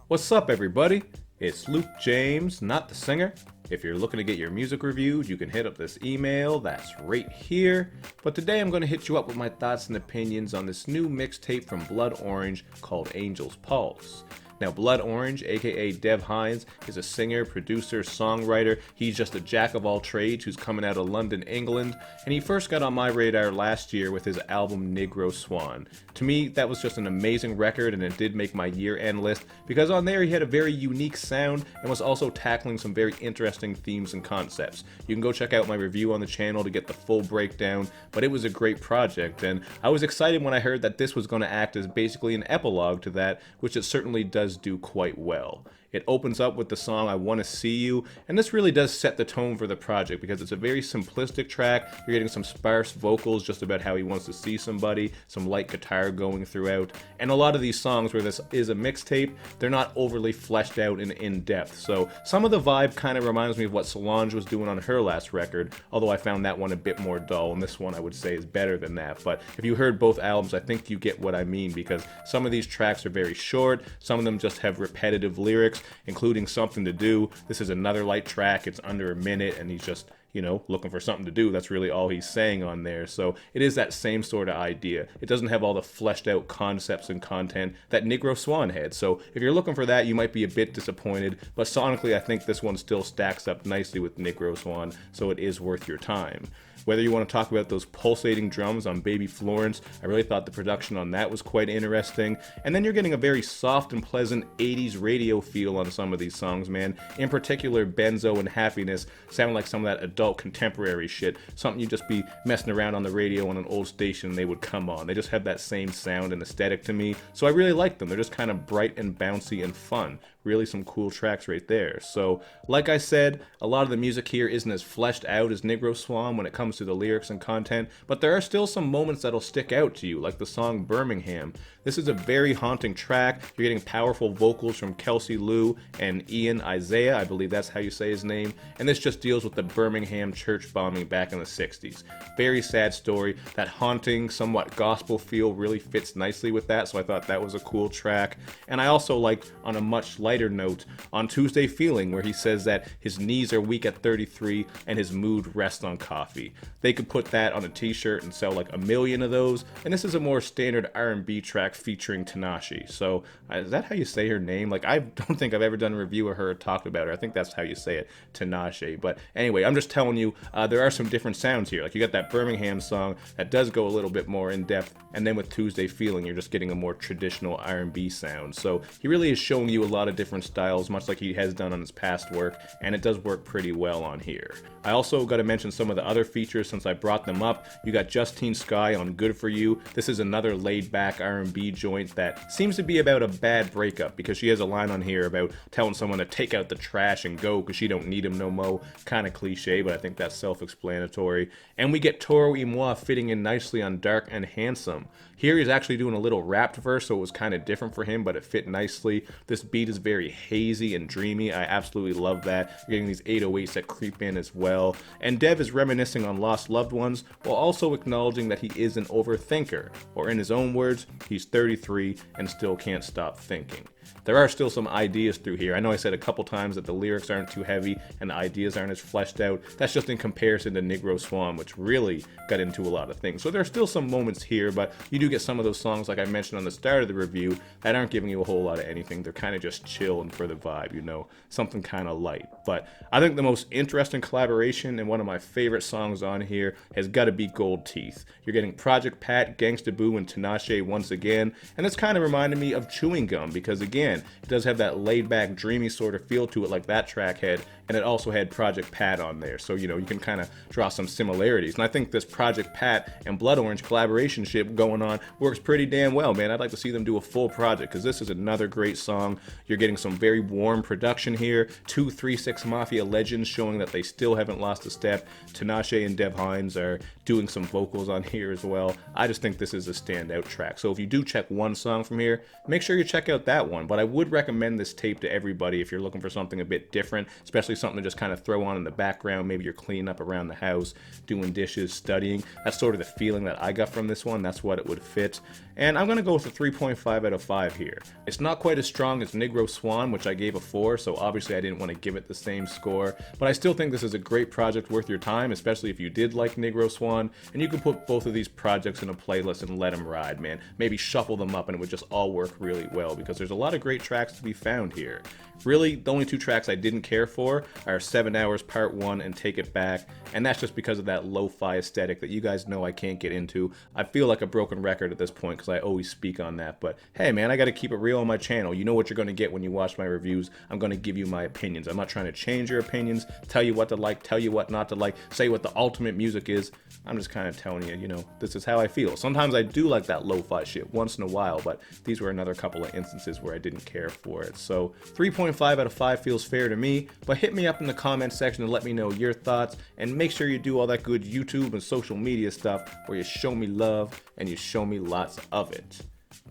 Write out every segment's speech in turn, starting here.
What's up, everybody? It's Luke James, not the singer. If you're looking to get your music reviewed, you can hit up this email that's right here. But today I'm going to hit you up with my thoughts and opinions on this new mixtape from Blood Orange called Angel's Pulse. Now, Blood Orange, aka Dev Hynes, is a singer, producer, songwriter. He's just a jack of all trades who's coming out of London, England, and he first got on my radar last year with his album Negro Swan. To me, that was just an amazing record, and it did make my year-end list because on there he had a very unique sound and was also tackling some very interesting themes and concepts. You can go check out my review on the channel to get the full breakdown, but it was a great project, and I was excited when I heard that this was going to act as basically an epilogue to that, which it certainly does do quite well. It opens up with the song I Want to See You, and this really does set the tone for the project because it's a very simplistic track. You're getting some sparse vocals just about how he wants to see somebody, some light guitar going throughout, and a lot of these songs where this is a mixtape, they're not overly fleshed out and in-depth, so some of the vibe kind of reminds me of what Solange was doing on her last record, although I found that one a bit more dull, and this one I would say is better than that. But if you heard both albums, I think you get what I mean, because some of these tracks are very short, some of them just have repetitive lyrics, including Something to Do. This is another light track. It's under a minute, and he's just, looking for something to do. That's really all he's saying on there. So it is that same sort of idea. It doesn't have all the fleshed out concepts and content that Negro Swan had. So if you're looking for that, you might be a bit disappointed. But sonically, I think this one still stacks up nicely with Negro Swan, so it is worth your time. Whether you want to talk about those pulsating drums on Baby Florence, I really thought the production on that was quite interesting. And then you're getting a very soft and pleasant 80s radio feel on some of these songs, man. In particular, Benzo and Happiness sound like some of that adult contemporary shit. Something you'd just be messing around on the radio on an old station and they would come on. They just have that same sound and aesthetic to me. So I really like them. They're just kind of bright and bouncy and fun. Really some cool tracks right there. So, like I said, a lot of the music here isn't as fleshed out as Negro Swan when it comes to the lyrics and content, but there are still some moments that'll stick out to you, like the song Birmingham. This is a very haunting track. You're getting powerful vocals from Kelsey Lou and Ian Isaiah, I believe that's how you say his name, and this just deals with the Birmingham church bombing back in the 60s. Very sad story. That haunting, somewhat gospel feel really fits nicely with that, so I thought that was a cool track. And I also liked, on a much lighter note, On Tuesday Feeling, where he says that his knees are weak at 33 and his mood rests on coffee. They could put that on a t-shirt and sell like 1 million of those, and this is a more standard R&B track featuring Tinashe. So is that how you say her name? Like, I don't think I've ever done a review of her or talked about her. I think that's how you say it, Tinashe. But anyway, I'm just telling you, there are some different sounds here. Like, you got that Birmingham song that does go a little bit more in depth, and then with Tuesday Feeling, you're just getting a more traditional R&B sound. So he really is showing you a lot of different styles, much like he has done on his past work, and it does work pretty well on here. I also got to mention some of the other features since I brought them up. You got Justine Skye on Good For You. This is another laid-back R&B joint that seems to be about a bad breakup, because she has a line on here about telling someone to take out the trash and go because she don't need him no mo. Kind of cliche, but I think that's self-explanatory. And we get Toro y Moi fitting in nicely on Dark and Handsome. Here he's actually doing a little rapped verse, so it was kind of different for him, but it fit nicely. This beat is very hazy and dreamy. I absolutely love that. You're getting these 808s that creep in as well. And Dev is reminiscing on lost loved ones while also acknowledging that he is an overthinker, or in his own words, he's 33 and still can't stop thinking. There are still some ideas through here. I know I said a couple times that the lyrics aren't too heavy and the ideas aren't as fleshed out. That's just in comparison to Negro Swan, which really got into a lot of things. So there are still some moments here, but you do get some of those songs, like I mentioned on the start of the review, that aren't giving you a whole lot of anything. They're kind of just chill and for the vibe, something kind of light. But I think the most interesting collaboration and one of my favorite songs on here has got to be Gold Teeth. You're getting Project Pat, Gangsta Boo, and Tinashe once again, and this kind of reminded me of Chewing Gum, because again, it does have that laid-back, dreamy sort of feel to it like that track had, and it also had Project Pat on there, so you can kind of draw some similarities. And I think this Project Pat and Blood Orange collaboration ship going on works pretty damn well, man. I'd like to see them do a full project, because this is another great song. You're getting some very warm production here, 2 3-6 Mafia legends showing that they still haven't lost a step. Tinashe and Dev Hynes are doing some vocals on here as well. I just think this is a standout track. So if you do check one song from here, make sure you check out that one. But I would recommend this tape to everybody if you're looking for something a bit different, especially something to just kind of throw on in the background. Maybe you're cleaning up around the house, doing dishes, studying. That's sort of the feeling that I got from this one. That's what it would fit. And I'm going to go with a 3.5 out of 5 here. It's not quite as strong as Negro Swan, which I gave a 4, so obviously I didn't want to give it the same score. But I still think this is a great project worth your time, especially if you did like Negro Swan. And you can put both of these projects in a playlist and let them ride, man. Maybe shuffle them up and it would just all work really well, because there's a lot of great tracks to be found here. Really, the only 2 tracks I didn't care for are 7 Hours Part 1 and Take It Back, and that's just because of that lo-fi aesthetic that you guys know I can't get into. I feel like a broken record at this point because I always speak on that, but hey man, I gotta keep it real on my channel. You know what you're gonna get when you watch my reviews. I'm gonna give you my opinions. I'm not trying to change your opinions, tell you what to like, tell you what not to like, say what the ultimate music is. I'm just kind of telling you, you know, this is how I feel. Sometimes I do like that lo-fi shit once in a while, but these were another couple of instances where I didn't care for it. So 3.5 out of 5 feels fair to me, but hit me up in the comment section and let me know your thoughts, and make sure you do all that good YouTube and social media stuff where you show me love and you show me lots of it.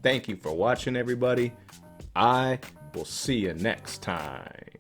Thank you for watching, everybody. I will see you next time.